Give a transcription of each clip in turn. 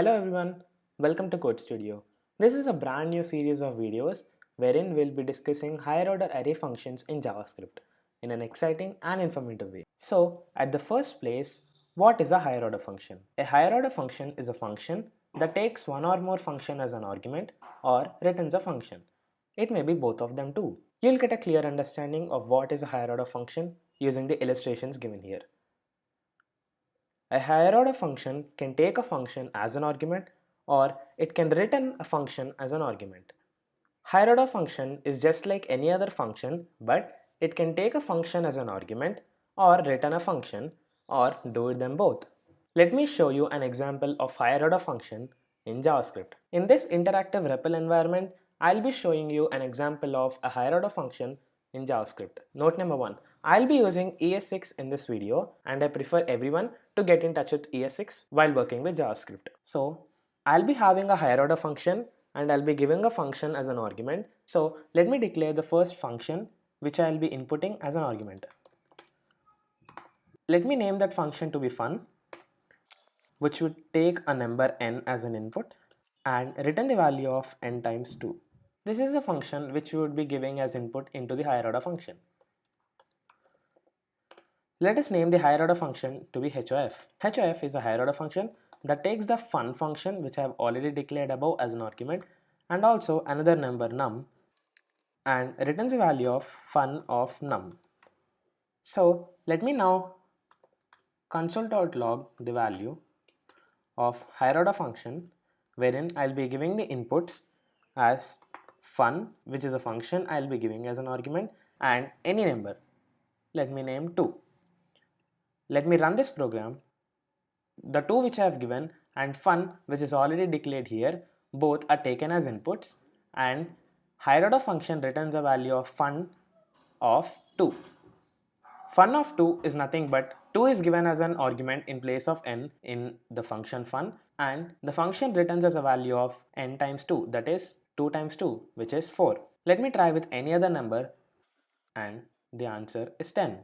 Hello everyone, welcome to Code Studio. This is a brand new series of videos wherein we'll be discussing higher order array functions in JavaScript in an exciting and informative way. So, at the first place, what is a higher order function? A higher order function is a function that takes one or more function as an argument or returns a function. It may be both of them too. You'll get a clear understanding of what is a higher order function using the illustrations given here. A higher order function can take a function as an argument or it can return a function as an argument. Higher order function is just like any other function, but it can take a function as an argument or return a function or do them both. Let me show you an example of higher order function in JavaScript. In this interactive REPL environment, I'll be showing you an example of a higher order function in JavaScript. Note number 1. I'll be using ES6 in this video and I prefer everyone to get in touch with ES6 while working with JavaScript. So I'll be having a higher order function and I'll be giving a function as an argument. So let me declare the first function which I'll be inputting as an argument. Let me name that function to be fun, which would take a number n as an input and return the value of n times 2. This is a function which we would be giving as input into the higher order function. Let us name the higher order function to be HOF. HOF is a higher order function that takes the fun function which I have already declared above as an argument and also another number num and returns the value of fun of num. So let me now console.log the value of higher order function wherein I'll be giving the inputs as fun, which is a function I'll be giving as an argument, and any number. Let me name 2. Let me run this program. The 2 which I have given and fun which is already declared here, both are taken as inputs and higher order function returns a value of fun of 2. Fun of 2 is nothing but 2 is given as an argument in place of n in the function fun and the function returns as a value of n times 2, that is 2 times 2, which is 4. Let me try with any other number and the answer is 10.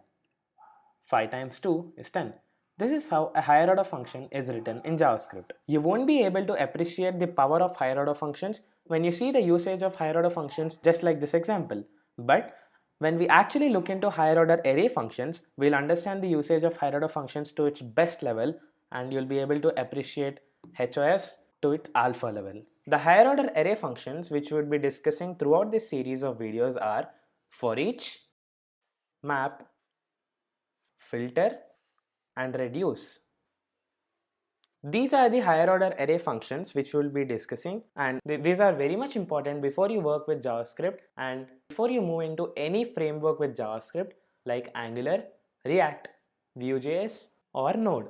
5 times 2 is 10. This is how a higher order function is written in JavaScript. You won't be able to appreciate the power of higher order functions when you see the usage of higher order functions just like this example. But when we actually look into higher order array functions, we'll understand the usage of higher order functions to its best level and you'll be able to appreciate HOFs to its alpha level. The higher order array functions which we'll be discussing throughout this series of videos are for each, map, filter, and reduce. These are the higher order array functions which we'll be discussing, and these are very much important before you work with JavaScript and before you move into any framework with JavaScript like Angular, React, Vue.js or Node.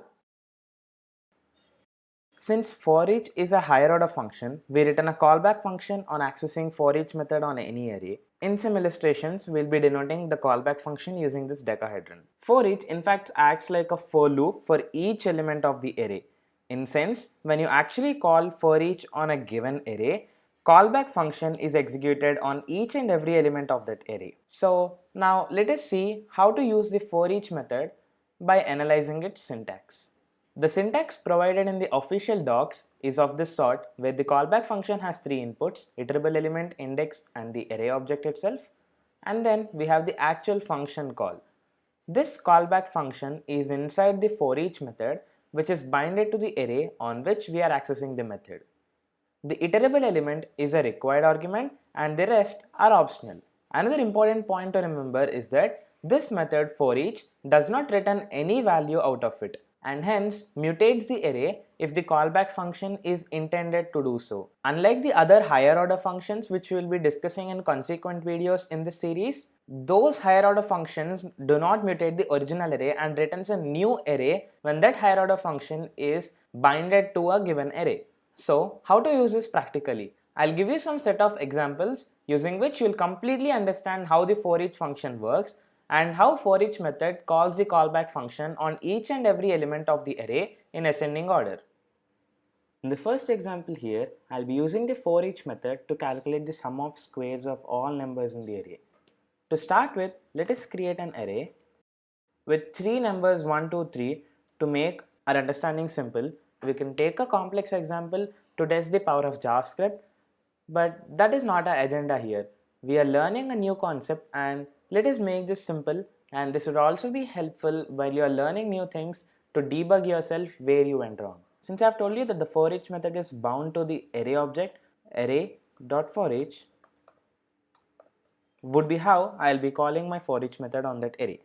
Since for each is a higher order function, we return a callback function on accessing for each method on any array. In some illustrations, we'll be denoting the callback function using this decahedron. For each in fact acts like a for loop for each element of the array. In sense, when you actually call for each on a given array, callback function is executed on each and every element of that array. So now let us see how to use the for each method by analyzing its syntax. The syntax provided in the official docs is of this sort, where the callback function has 3 inputs, iterable element, index and the array object itself, and then we have the actual function call. This callback function is inside the for each method which is binded to the array on which we are accessing the method. The iterable element is a required argument and the rest are optional. Another important point to remember is that this method for each does not return any value out of it and hence mutates the array if the callback function is intended to do so. Unlike the other higher order functions which we will be discussing in consequent videos in this series, those higher order functions do not mutate the original array and returns a new array when that higher order function is binded to a given array. So how to use this practically? I'll give you some set of examples using which you'll completely understand how the for each function works and how for each method calls the callback function on each and every element of the array in ascending order. In the first example here, I'll be using the for each method to calculate the sum of squares of all numbers in the array. To start with, let us create an array with 3 numbers 1, 2, 3 to make our understanding simple. we can take a complex example to test the power of JavaScript, but that is not our agenda here. We are learning a new concept and let us make this simple, and this would also be helpful while you are learning new things to debug yourself where you went wrong. Since I have told you that the for each method is bound to the array object, array.forEach would be how I'll be calling my for each method on that array.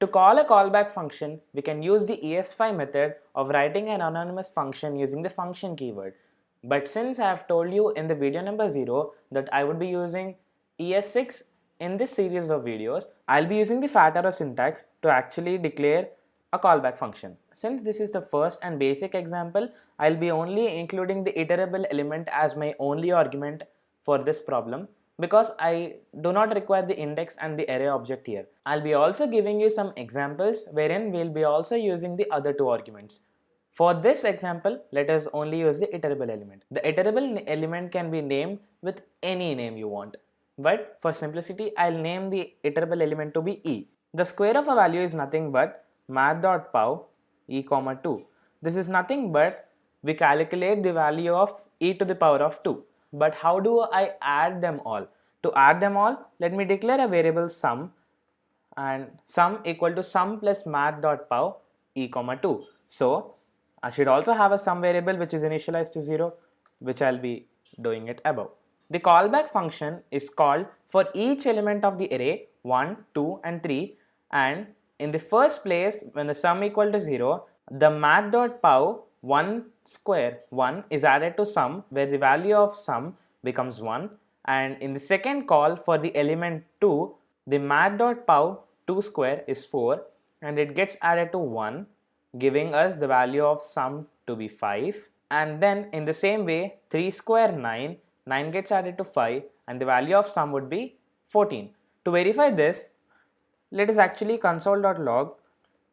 To call a callback function, we can use the ES5 method of writing an anonymous function using the function keyword. But since I have told you in the video number 0 that I would be using ES6 in this series of videos, I'll be using the fat arrow syntax to actually declare a callback function. Since this is the first and basic example, I'll be only including the iterable element as my only argument for this problem, because I do not require the index and the array object here. I'll be also giving you some examples wherein we'll be also using the other two arguments. For this example, let us only use the iterable element. The iterable element can be named with any name you want, but for simplicity, I'll name the iterable element to be e. The square of a value is nothing but math.pow e comma 2. This is nothing but we calculate the value of e to the power of 2. But how do I add them all? To add them all, let me declare a variable sum, and sum equal to sum plus math.pow e comma 2. So I should also have a sum variable which is initialized to 0, which I'll be doing it above. The callback function is called for each element of the array 1, 2 and 3, and in the first place when the sum equal to 0, the math.pow 1 square 1 is added to sum where the value of sum becomes 1, and in the second call for the element 2, the math.pow 2 square is 4 and it gets added to 1, giving us the value of sum to be 5, and then in the same way 3 square 9 gets added to 5 and the value of sum would be 14. To verify this, let us actually console.log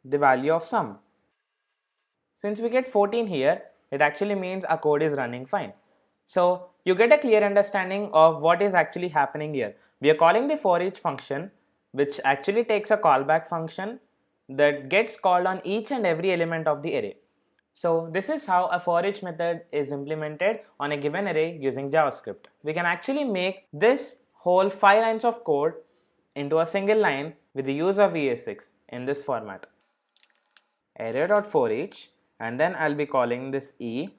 the value of sum. Since we get 14 here, it actually means our code is running fine. So you get a clear understanding of what is actually happening here. We are calling the for each function, which actually takes a callback function that gets called on each and every element of the array. So this is how a for each method is implemented on a given array using JavaScript. We can actually make this whole 5 lines of code into a single line with the use of ES6 in this format. Array.forEach, and then I'll be calling this e,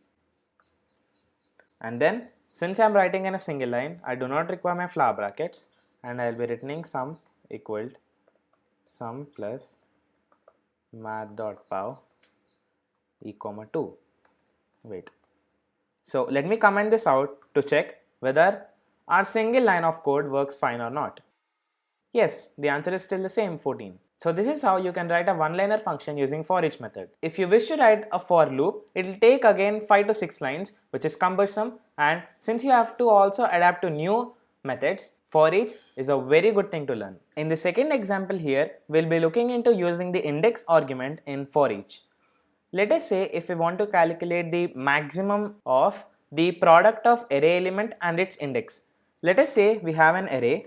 and then since I'm writing in a single line, I do not require my flower brackets, and I'll be returning sum equal sum plus math.pow e comma 2. Wait. So let me comment this out to check whether our single line of code works fine or not. Yes, the answer is still the same, 14. So this is how you can write a one-liner function using for each method. If you wish to write a for loop, it will take again 5 to 6 lines, which is cumbersome, and since you have to also adapt to new methods, for each is a very good thing to learn. In the second example here, we'll be looking into using the index argument in for each. Let us say if we want to calculate the maximum of the product of array element and its index. Let us say we have an array,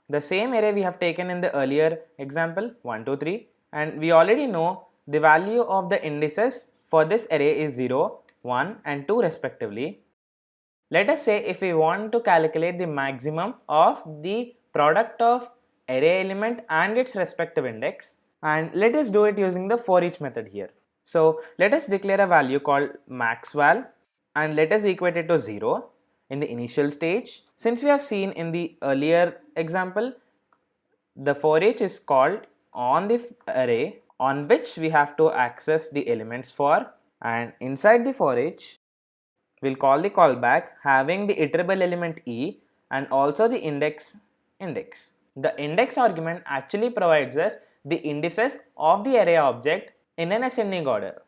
the same array we have taken in the earlier example 1, 2, 3, and we already know the value of the indices for this array is 0, 1 and 2 respectively. Let us say if we want to calculate the maximum of the product of array element and its respective index, and let us do it using the for each method here. So let us declare a value called maxval and let us equate it to 0 in the initial stage. Since we have seen in the earlier example, the for each is called on the array on which we have to access the elements for, and inside the for each we'll call the callback having the iterable element e and also the index. The index argument actually provides us the indices of the array object in an ascending order.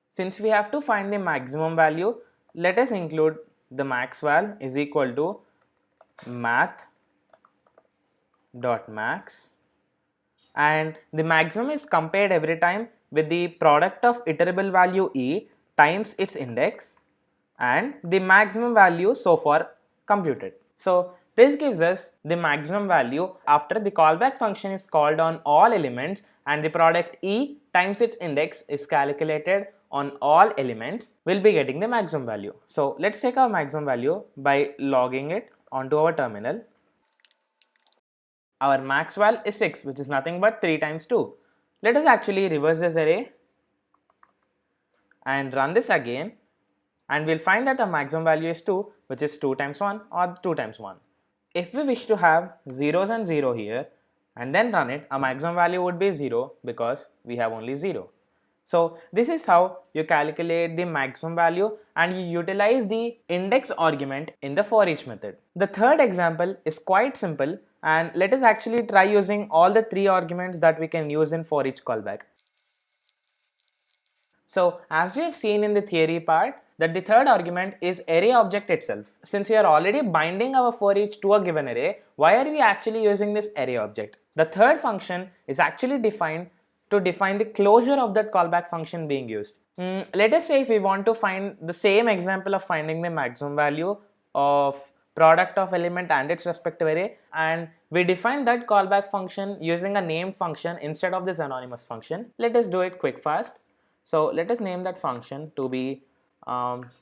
Since we have to find the maximum value, let us include the maxval is equal to math.max, and the maximum is compared every time with the product of iterable value e times its index and the maximum value so far computed. So this gives us the maximum value after the callback function is called on all elements and the product E times its index is calculated on all elements, we'll be getting the maximum value. So let's take our maximum value by logging it onto our terminal. Our max val is 6, which is nothing but 3 times 2. Let us actually reverse this array and run this again, and we'll find that the maximum value is 2, which is 2 times 1 or 2 times 1. If we wish to have zeros and 0 here and then run it, our maximum value would be 0 because we have only 0. So this is how you calculate the maximum value and you utilize the index argument in the for each method. The third example is quite simple, and let us actually try using all the 3 arguments that we can use in for each callback. So as we have seen in the theory part, that the third argument is array object itself. Since we are already binding our for each to a given array, why are we actually using this array object? The third function is actually defined to define the closure of that callback function being used. Let us say if we want to find the same example of finding the maximum value of product of element and its respective array, and we define that callback function using a named function instead of this anonymous function. Let us do it quick fast. So let us name that function to be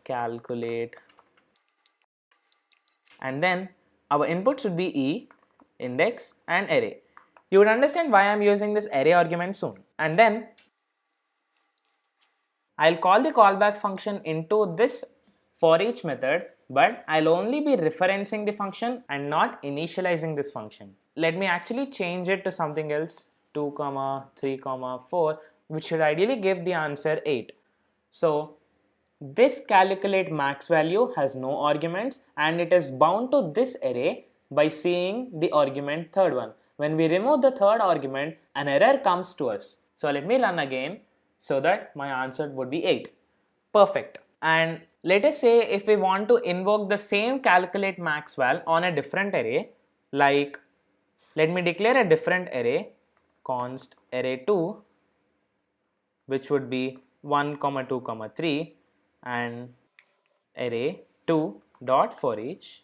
calculate, and then our input should be E, index and array. You would understand why I am using this array argument soon. And then I'll call the callback function into this for each method, but I'll only be referencing the function and not initializing this function. Let me actually change it to something else, 2, 3, 4, which should ideally give the answer 8. So this calculate max value has no arguments and it is bound to this array by seeing the argument third one. When we remove the third argument, an error comes to us. So let me run again so that my answer would be 8. Perfect. And let us say if we want to invoke the same calculate max val on a different array, like let me declare a different array, const array2, which would be 1, 2, 3, and array 2 dot for each.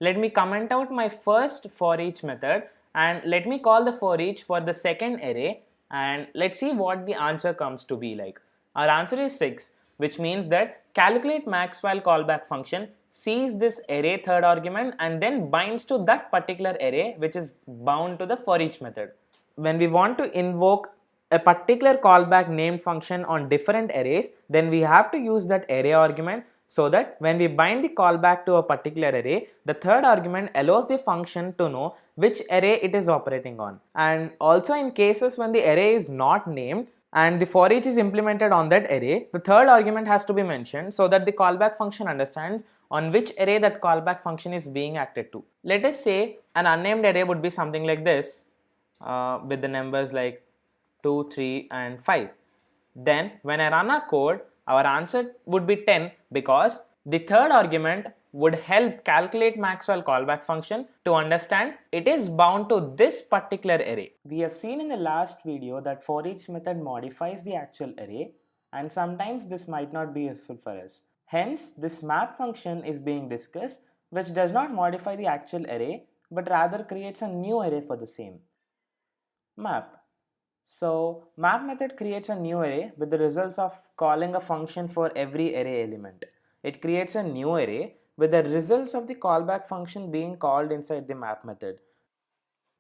Let me comment out my first for each method and let me call the for each for the second array, and let's see what the answer comes to be like. Our answer is 6, which means that calculate max val callback function sees this array third argument and then binds to that particular array which is bound to the for each method. When we want to invoke a particular callback named function on different arrays, then we have to use that array argument, so that when we bind the callback to a particular array, the third argument allows the function to know which array it is operating on. And also in cases when the array is not named and the for each is implemented on that array, the third argument has to be mentioned so that the callback function understands on which array that callback function is being acted to. Let us say an unnamed array would be something like this, with the numbers like 2, 3 and 5. Then when I run our code, our answer would be 10 because the third argument would help calculate max val callback function to understand it is bound to this particular array. We have seen in the last video that for each method modifies the actual array, and sometimes this might not be useful for us. Hence, this map function is being discussed, which does not modify the actual array but rather creates a new array for the same. Map. So map method creates a new array with the results of calling a function for every array element. It creates a new array with the results of the callback function being called inside the map method.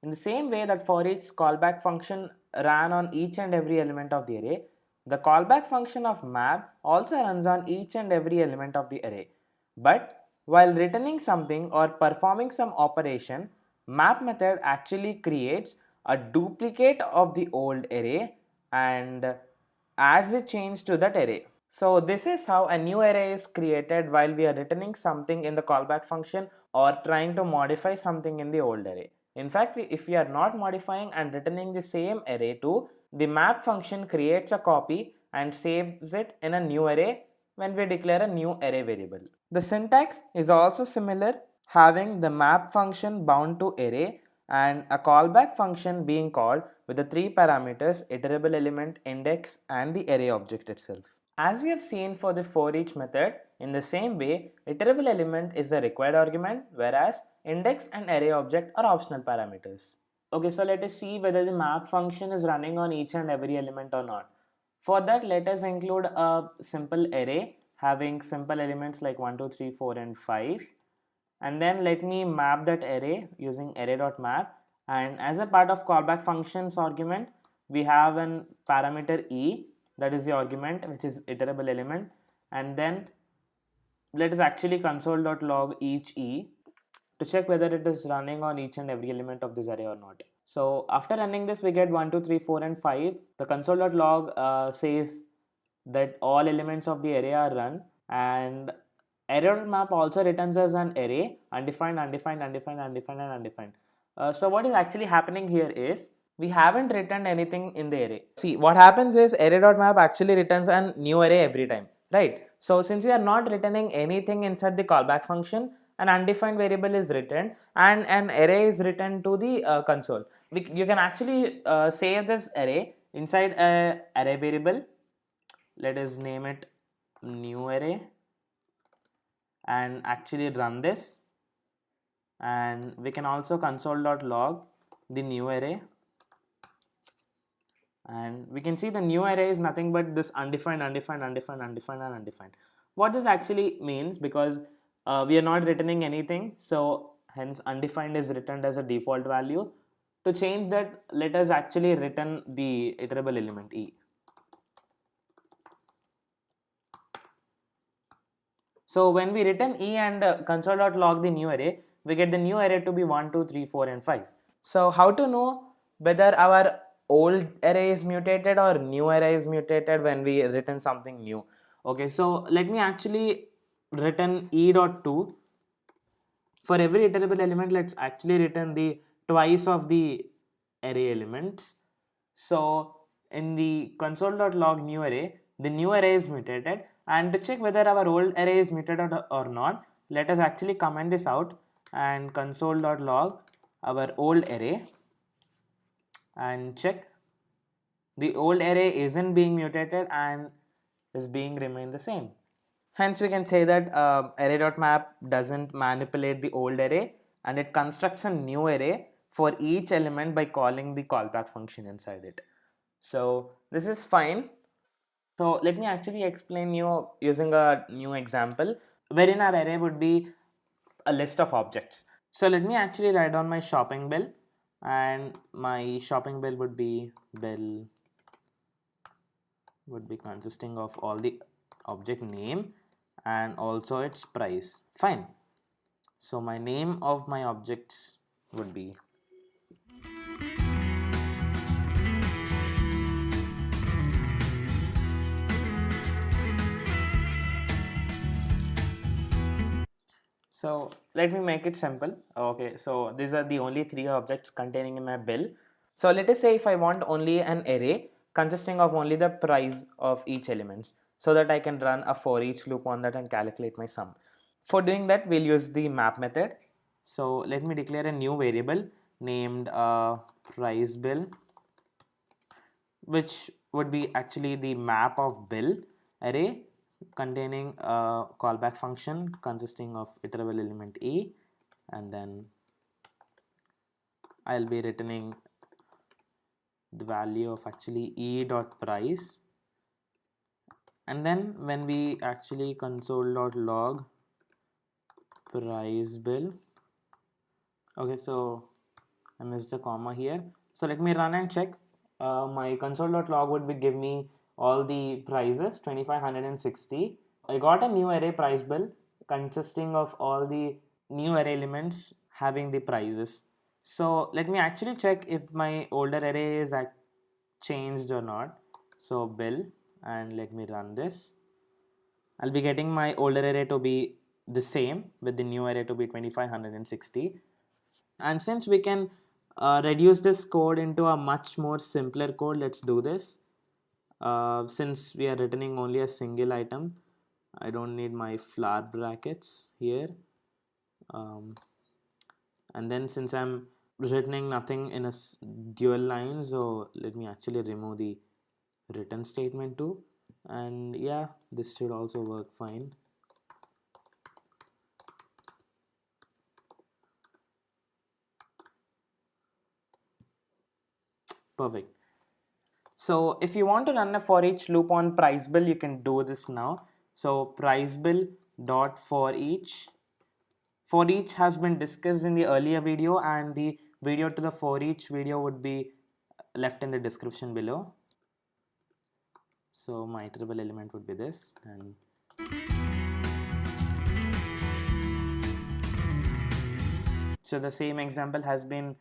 In the same way that for each callback function ran on each and every element of the array, the callback function of map also runs on each and every element of the array. But while returning something or performing some operation, map method actually creates a duplicate of the old array and adds a change to that array. So this is how a new array is created while we are returning something in the callback function or trying to modify something in the old array. In fact, if we are not modifying and returning the same array too, the map function creates a copy and saves it in a new array when we declare a new array variable. The syntax is also similar, having the map function bound to array and a callback function being called with the 3 parameters iterable element, index and the array object itself. As we have seen for the for each method, in the same way, iterable element is a required argument, whereas index and array object are optional parameters. Okay, so let us see whether the map function is running on each and every element or not. For that, let us include a simple array having simple elements like 1, 2, 3, 4 and 5. And then let me map that array using array.map, and as a part of callback functions argument we have an parameter e, that is the argument which is iterable element, and then let us actually console.log each e to check whether it is running on each and every element of this array or not. So after running this we get 1, 2, 3, 4 and 5. The console.log says that all elements of the array are run, and array.map also returns as an array undefined, undefined, undefined, undefined and undefined. So what is actually happening here is we haven't written anything in the array. See, what happens is array.map actually returns a new array every time, right? So since we are not returning anything inside the callback function, an undefined variable is written and an array is written to the console. You can actually save this array inside a array variable. Let us name it new array and actually run this, and we can also console.log the new array, and we can see the new array is nothing but this undefined, undefined, undefined, undefined and undefined. What this actually means, because we are not returning anything, so hence undefined is returned as a default value. To change that, let us actually return the iterable element e. So when we return e and console.log the new array, we get the new array to be 1, 2, 3, 4 and 5. So how to know whether our old array is mutated or new array is mutated when we return something new? Okay, so let me actually return e.to. For every iterable element, let's actually return the twice of the array elements. So in the console.log new array, the new array is mutated, and to check whether our old array is mutated or not, let us actually comment this out and console.log our old array and check. The old array isn't being mutated and is being remain the same. Hence we can say that array.map doesn't manipulate the old array, and it constructs a new array for each element by calling the callback function inside it. So this is fine. So let me actually explain you using a new example wherein our array would be a list of objects. So let me actually write down my shopping bill, and my shopping bill would be consisting of all the object name and also its price. Fine. So my name of my objects would be so let me make it simple. Okay, so these are the only 3 objects containing in my bill. So let us say if I want only an array consisting of only the price of each element, so that I can run a for each loop on that and calculate my sum. For doing that, we'll use the map method. So let me declare a new variable named price bill, which would be actually the map of bill array containing a callback function consisting of iterable element e, and then I'll be returning the value of actually e dot price, and then when we actually console.log price bill, okay, so I missed a comma here, so let me run and check. My console.log would be give me all the prices 25, 100 and 60. I got a new array price bill consisting of all the new array elements having the prices. So let me actually check if my older array is changed or not. So bill, and let me run this. I'll be getting my older array to be the same with the new array to be 25, 100 and 60. And since we can reduce this code into a much more simpler code, let's do this. Since we are returning only a single item, I don't need my flower brackets here. And then since I'm returning nothing in a dual line, so let me actually remove the return statement too, and yeah, this should also work fine. Perfect. So if you want to run a for each loop on price bill, you can do this now. So price bill dot for each. For each has been discussed in the earlier video, and the video to the for each video would be left in the description below. So my iterable element would be this, and so the same example has been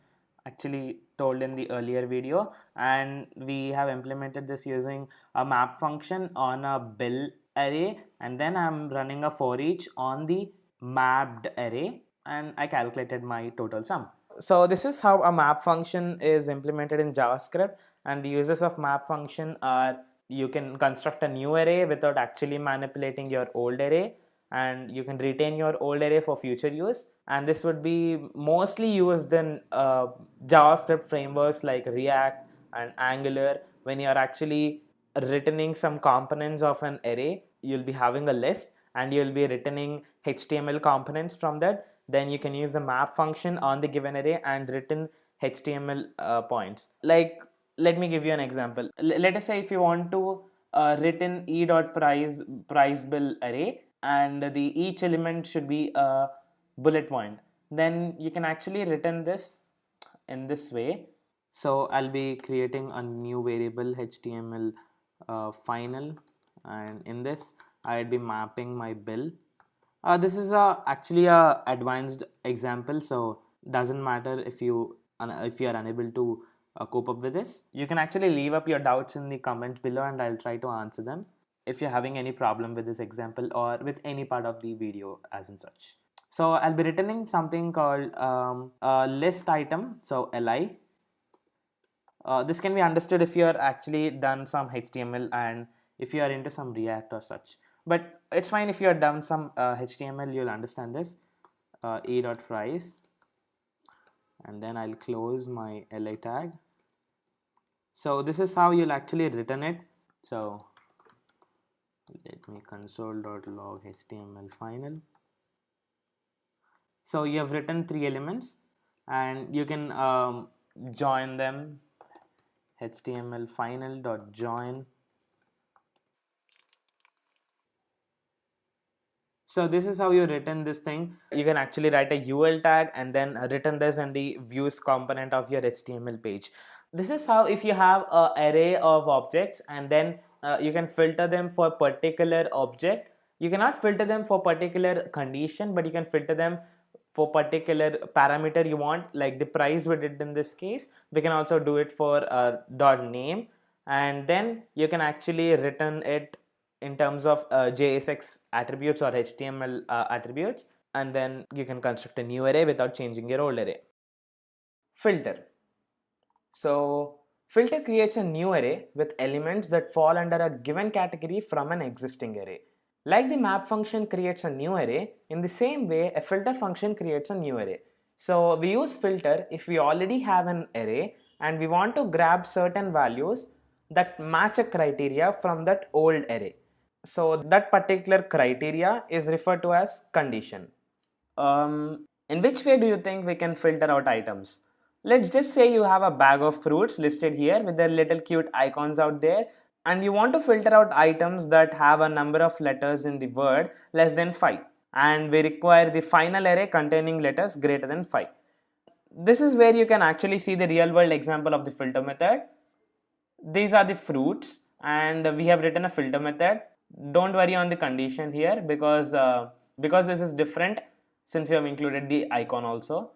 actually told in the earlier video, and we have implemented this using a map function on a bill array, and then I'm running a for each on the mapped array, and I calculated my total sum. So this is how a map function is implemented in JavaScript, and the uses of map function are you can construct a new array without actually manipulating your old array, and you can retain your old array for future use, and this would be mostly used in JavaScript frameworks like React and Angular. When you are actually returning some components of an array, you'll be having a list and you'll be returning HTML components from that. Then you can use the map function on the given array and return HTML points. Like, let me give you an example. Let us say if you want to return price bill array, and the each element should be a bullet point, then you can actually return this in this way. So I'll be creating a new variable HTML final, and in this I'd be mapping my bill. This is actually a advanced example, so doesn't matter if you are unable to cope up with this. You can actually leave up your doubts in the comments below, and I'll try to answer them if you're having any problem with this example or with any part of the video as in such. So I'll be returning something called a list item, so li. This can be understood if you are actually done some HTML and if you are into some React or such. But it's fine if you are done some HTML, you'll understand this. E.price, and then I'll close my li tag. So this is how you'll actually return it. So let me console.log HTML final. So you have written 3 elements, and you can join them. HTML final.join. So this is how you return this thing. You can actually write a UL tag and then return this in the views component of your HTML page. This is how, if you have an array of objects and then you can filter them for particular object. You cannot filter them for particular condition, but you can filter them for particular parameter you want, like the price we did in this case. We can also do it for .name, and then you can actually return it in terms of JSX attributes or HTML attributes, and then you can construct a new array without changing your old array. Filter. So filter creates a new array with elements that fall under a given category from an existing array. Like the map function creates a new array, in the same way a filter function creates a new array. So we use filter if we already have an array and we want to grab certain values that match a criteria from that old array. So that particular criteria is referred to as condition. In which way do you think we can filter out items? Let's just say you have a bag of fruits listed here with their little cute icons out there, and you want to filter out items that have a number of letters in the word less than 5, and we require the final array containing letters greater than 5. This is where you can actually see the real world example of the filter method. These are the fruits and we have written a filter method. Don't worry on the condition here because this is different since we have included the icon also.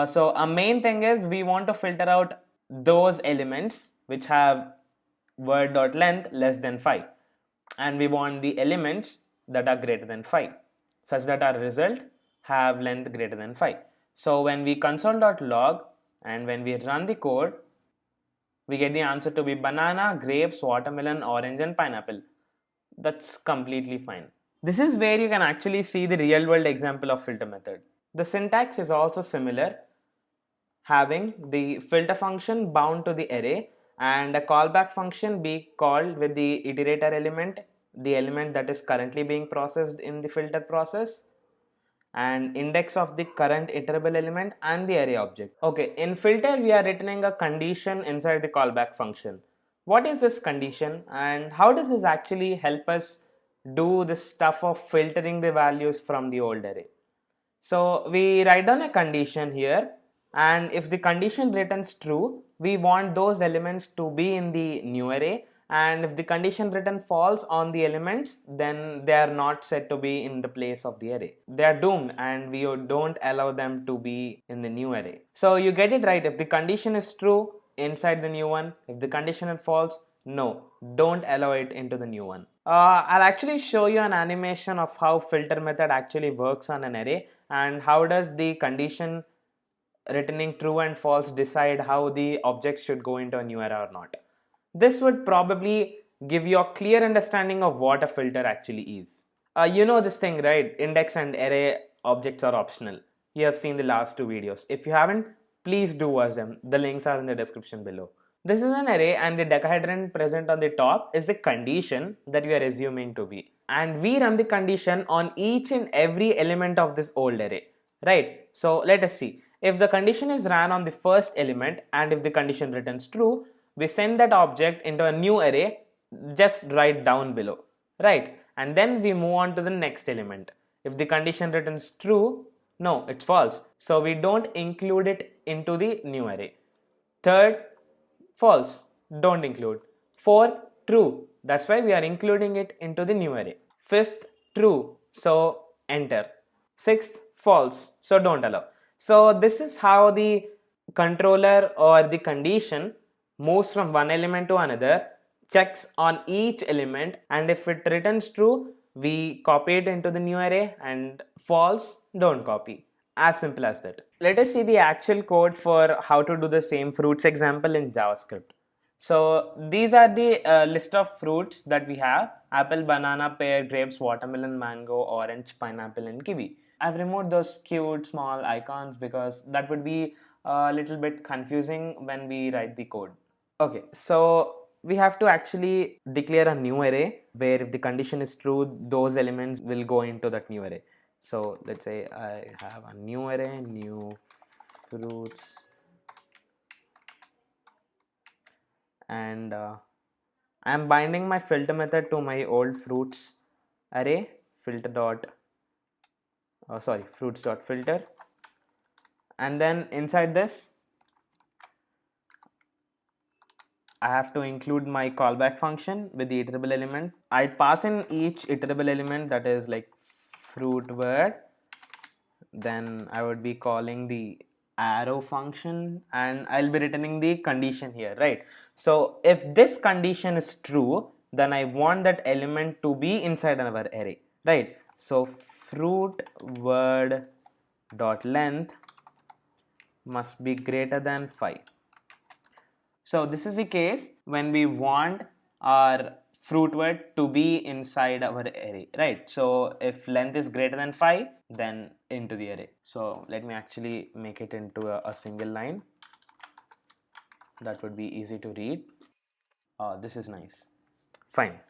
So a main thing is we want to filter out those elements which have word.length less than 5, and we want the elements that are greater than 5 such that our result have length greater than 5. So when we console.log and when we run the code, we get the answer to be banana, grapes, watermelon, orange and pineapple. That's completely fine. This is where you can actually see the real world example of filter method. The syntax is also similar, having the filter function bound to the array and a callback function be called with the iterator element, the element that is currently being processed in the filter process. and index of the current iterable element and the array object. Okay, in filter we are returning a condition inside the callback function. What is this condition and how does this actually help us do this stuff of filtering the values from the old array? So we write down a condition here, and if the condition returns true, we want those elements to be in the new array, and if the condition written false on the elements, then they are not set to be in the place of the array. They are doomed and we don't allow them to be in the new array. So you get it right. If the condition is true, inside the new one. If the condition is false, no, don't allow it into the new one. I'll actually show you an animation of how filter method actually works on an array and how does the condition returning true and false decide how the objects should go into a new array or not. This would probably give you a clear understanding of what a filter actually is. You know this thing, right? Index and array objects are optional. You have seen the last two videos. If you haven't, please do watch them. The links are in the description below. This is an array and the decahedron present on the top is the condition that we are assuming to be. And we run the condition on each and every element of this old array, right? So let us see. If the condition is ran on the first element and if the condition returns true, we send that object into a new array just right down below, right? And then we move on to the next element. If the condition returns true, no, it's false. So we don't include it into the new array. Third, false, don't include. Fourth, true, that's why we are including it into the new array. Fifth, true, so enter. Sixth, false, so don't allow. So this is how the controller or the condition moves from one element to another, checks on each element, and if it returns true, we copy it into the new array, and false, don't copy. As simple as that. Let us see the actual code for how to do the same fruits example in JavaScript. So these are the list of fruits that we have: apple, banana, pear, grapes, watermelon, mango, orange, pineapple, and kiwi. I've removed those cute small icons because that would be a little bit confusing when we write the code. Okay, so we have to actually declare a new array where if the condition is true, those elements will go into that new array. So let's say I have a new array, new fruits, and I am binding my filter method to my old fruits array, fruits.filter, and then inside this I have to include my callback function with the iterable element. I pass in each iterable element, that is like fruit word, then I would be calling the arrow function and I'll be returning the condition here, right? So if this condition is true, then I want that element to be inside our array, right? So fruit word dot length must be greater than 5. So this is the case when we want our fruit word to be inside our array, right? So if length is greater than 5, then into the array. So let me actually make it into a single line. That would be easy to read. Oh, this is nice. Fine.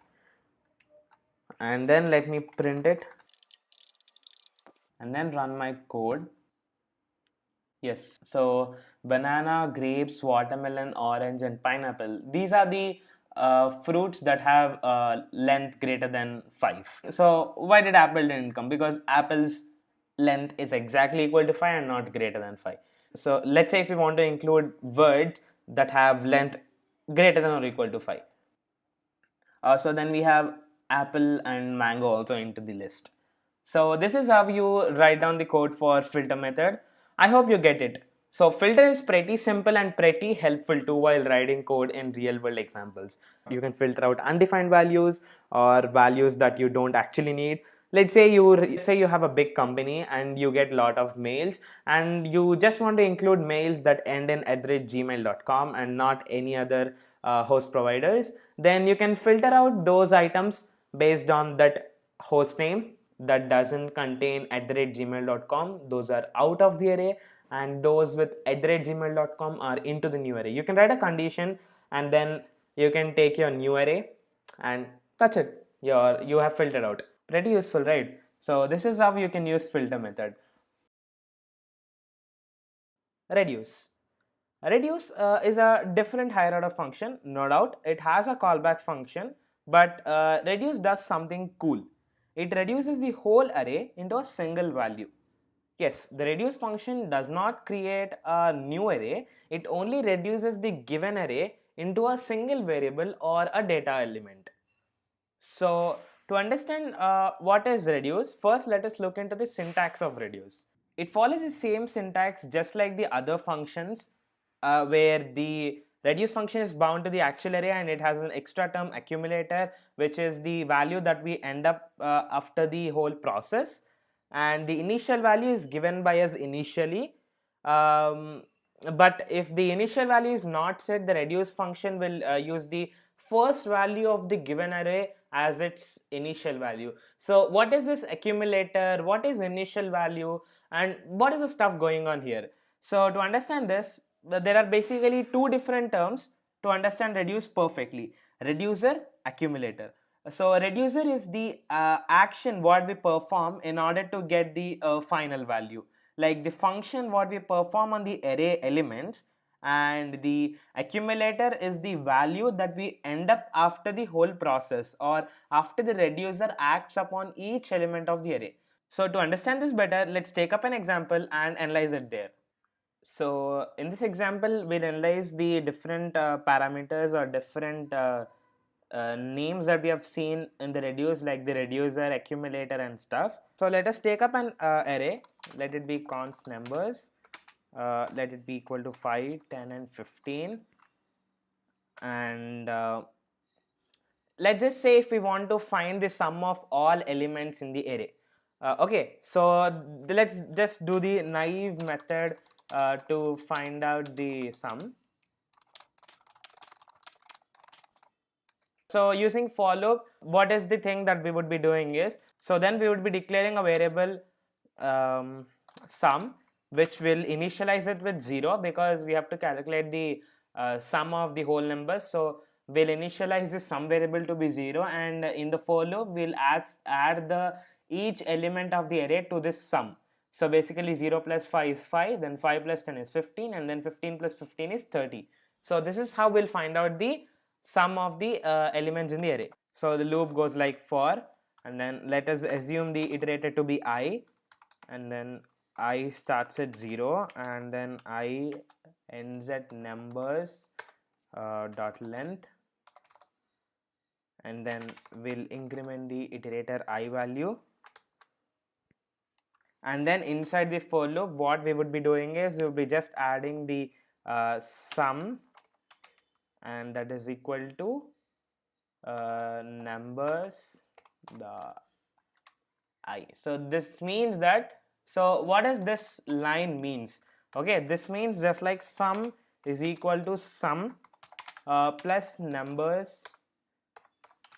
And then let me print it and then run my code. Yes, so banana, grapes, watermelon, orange, and pineapple. These are the fruits that have length greater than 5. So why did apple didn't come? Because apple's length is exactly equal to 5 and not greater than 5. So let's say if we want to include words that have length greater than or equal to 5. So then we have apple and mango also into the list. So this is how you write down the code for filter method. I hope you get it. So filter is pretty simple and pretty helpful too while writing code in real world examples. You can filter out undefined values or values that you don't actually need. Let's say you have a big company and you get a lot of mails and you just want to include mails that end in @gmail.com and not any other host providers. Then you can filter out those items based on that host name that doesn't contain @gmail.com. Those are out of the array, and those with @gmail.com are into the new array. You can write a condition and then you can take your new array and that's it. You have filtered out. Pretty useful, right? So this is how you can use filter method. Reduce. Reduce is a different higher order function, no doubt. It has a callback function, but reduce does something cool. It reduces the whole array into a single value. Yes, the reduce function does not create a new array, it only reduces the given array into a single variable or a data element. So to understand what is reduce, first let us look into the syntax of reduce. It follows the same syntax just like the other functions, where the reduce function is bound to the actual array and it has an extra term accumulator, which is the value that we end up after the whole process, and the initial value is given by us initially. But if the initial value is not set, the reduce function will use the first value of the given array as its initial value. So what is this accumulator, what is initial value, and what is the stuff going on here? So to understand this, there are basically two different terms to understand reduce perfectly: reducer, accumulator. So reducer is the action what we perform in order to get the final value, like the function what we perform on the array elements, and the accumulator is the value that we end up after the whole process or after the reducer acts upon each element of the array. So to understand this better, let's take up an example and analyze it there. So in this example, we'll analyze the different parameters or different names that we have seen in the reduce, like the reducer, accumulator and stuff. So let us take up an array. Let it be const numbers. Let it be equal to 5, 10 and 15. And let's just say if we want to find the sum of all elements in the array. Okay, so let's just do the naive method to find out the sum. So using for loop, what is the thing that we would be doing is, so then we would be declaring a variable sum, which will initialize it with 0 because we have to calculate the sum of the whole numbers. So we'll initialize the sum variable to be 0, and in the for loop we'll add the each element of the array to this sum. So basically 0 plus 5 is 5, then 5 plus 10 is 15, and then 15 plus 15 is 30. So this is how we'll find out the sum of the elements in the array. So the loop goes like for, and then let us assume the iterator to be I, and then I starts at 0, and then I ends at numbers dot length, and then we'll increment the iterator I value. And then inside the for loop, what we would be doing is we will be just adding the sum, and that is equal to numbers the I. So this means that, so what does this line means? Okay, this means just like sum is equal to sum plus numbers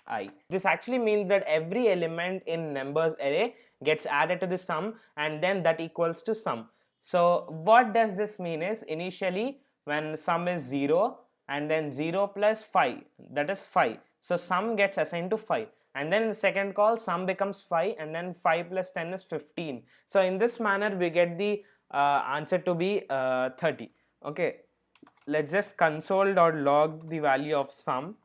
I. This actually means that every element in numbers array gets added to the sum, and then that equals to sum. So what does this mean is, initially when sum is 0 and then 0 plus 5, that is 5. So sum gets assigned to 5, and then in the second call sum becomes 5, and then 5 plus 10 is 15. So in this manner we get the answer to be 30. Okay, let's just console.log the value of sum.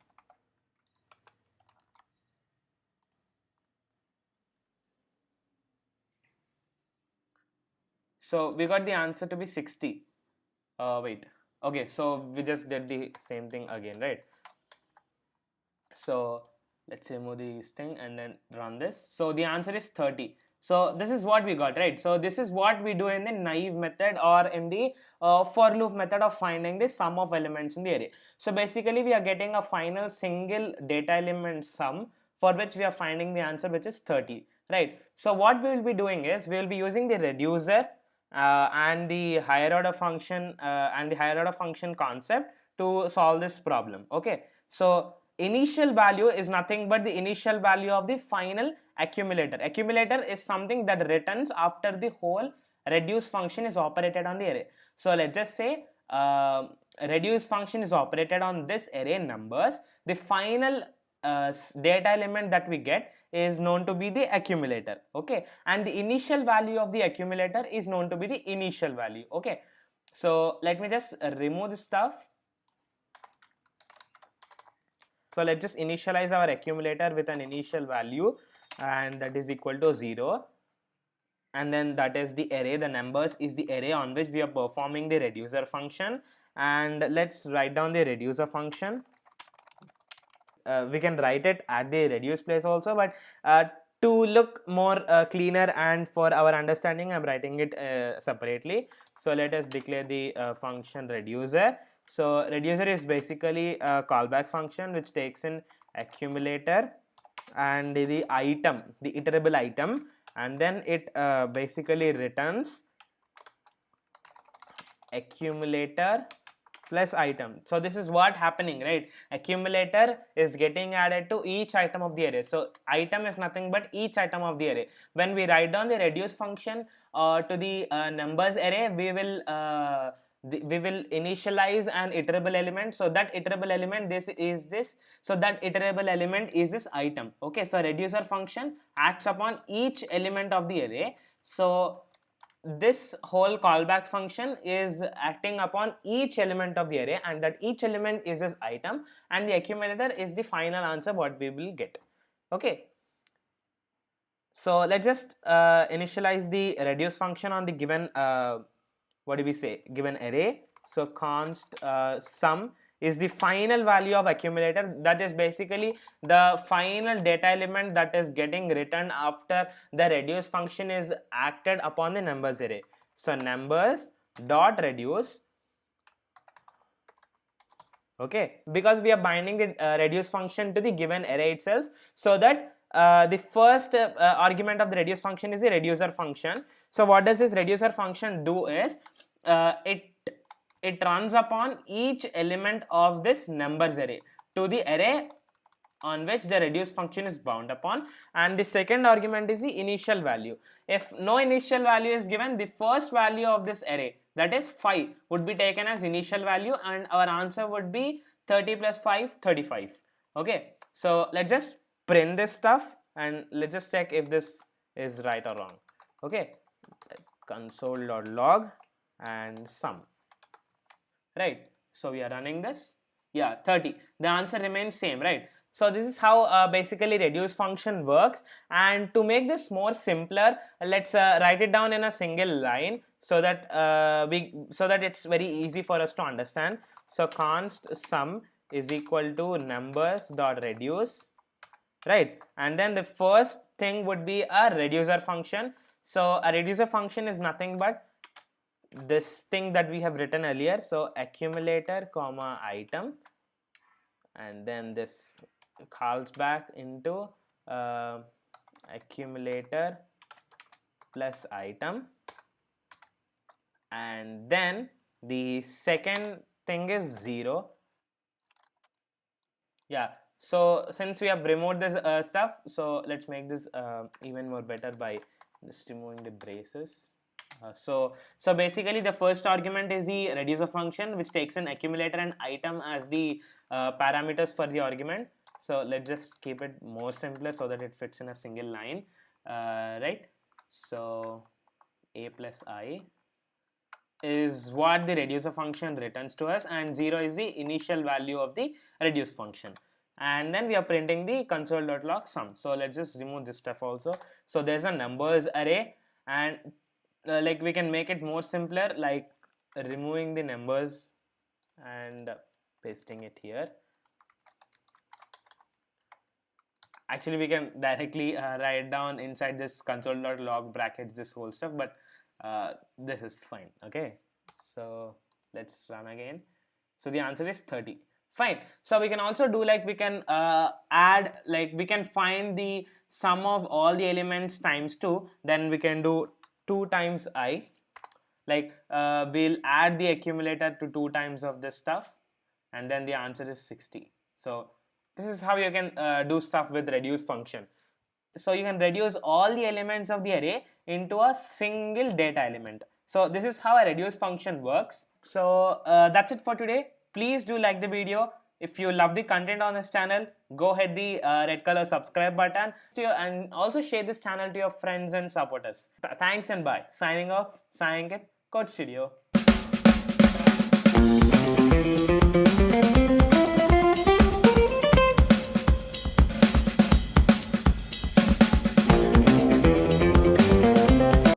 So we got the answer to be 60. Wait, okay, so we just did the same thing again, right? So let's remove this thing and then run this. So the answer is 30. So this is what we got, right? So this is what we do in the naive method or in the for loop method of finding the sum of elements in the array. So basically we are getting a final single data element sum for which we are finding the answer, which is 30, right? So what we will be doing is we will be using the reducer and the higher order function concept to solve this problem. Okay, so initial value is nothing but the initial value of the final accumulator. Accumulator is something that returns after the whole reduce function is operated on the array. So let's just say reduce function is operated on this array numbers. The final data element that we get is known to be the accumulator, okay, and the initial value of the accumulator is known to be the initial value, okay. So let me just remove this stuff. So let's just initialize our accumulator with an initial value, and that is equal to 0, and then that is the array. The numbers is the array on which we are performing the reducer function, and let's write down the reducer function. We can write it at the reduce place also, but to look more cleaner and for our understanding, I'm writing it separately. So let us declare the function reducer. So reducer is basically a callback function which takes in accumulator and the item, the iterable item, and then it basically returns accumulator plus item. So this is what happening, right? Accumulator is getting added to each item of the array. So item is nothing but each item of the array. When we write down the reduce function to the numbers array, we will initialize an iterable element. So that iterable element, this is this. So that iterable element is this item. Okay, so reducer function acts upon each element of the array. So this whole callback function is acting upon each element of the array, and that each element is this item, and the accumulator is the final answer what we will get. Okay, so let's just initialize the reduce function on the given what do we say, given array. So const sum is the final value of accumulator, that is basically the final data element that is getting returned after the reduce function is acted upon the numbers array. So numbers dot reduce, okay, because we are binding the reduce function to the given array itself, so that the first argument of the reduce function is the reducer function. So what does this reducer function do is it runs upon each element of this numbers array to the array on which the reduce function is bound upon, and the second argument is the initial value. If no initial value is given, the first value of this array, that is 5, would be taken as initial value, and our answer would be 30 plus 5, 35. Okay, so let's just print this stuff and let's just check if this is right or wrong. Okay, console.log and sum. Right, so we are running this. Yeah, 30. The answer remains same, right? So this is how basically reduce function works, and to make this more simpler, let's write it down in a single line so that it's very easy for us to understand. So const sum is equal to numbers dot reduce, right? And then the first thing would be a reducer function. So a reducer function is nothing but this thing that we have written earlier. So accumulator comma item, and then this calls back into accumulator plus item, and then the second thing is 0. Yeah, so since we have removed this stuff, so let's make this even more better by just removing the braces. So basically the first argument is the reducer function which takes an accumulator and item as the parameters for the argument. So let's just keep it more simpler so that it fits in a single line, right? So a plus I is what the reducer function returns to us, and 0 is the initial value of the reduce function, and then we are printing the console.log sum. So let's just remove this stuff also. So there's a numbers array, and like we can make it more simpler, like removing the numbers and pasting it here. Actually we can directly write down inside this console.log brackets this whole stuff, but this is fine. Okay, so let's run again. So the answer is 30. Fine. So we can also do, like, we can add, like we can find the sum of all the elements times 2, then we can do 2 times I, like we'll add the accumulator to 2 times of this stuff, and then the answer is 60. So this is how you can do stuff with reduce function. So you can reduce all the elements of the array into a single data element. So this is how a reduce function works. So that's it for today. Please do like the video, If you love the content on this channel, go hit the red color subscribe button and also share this channel to your friends and supporters. Thanks and bye. Signing off, Sayanket, Code Studio.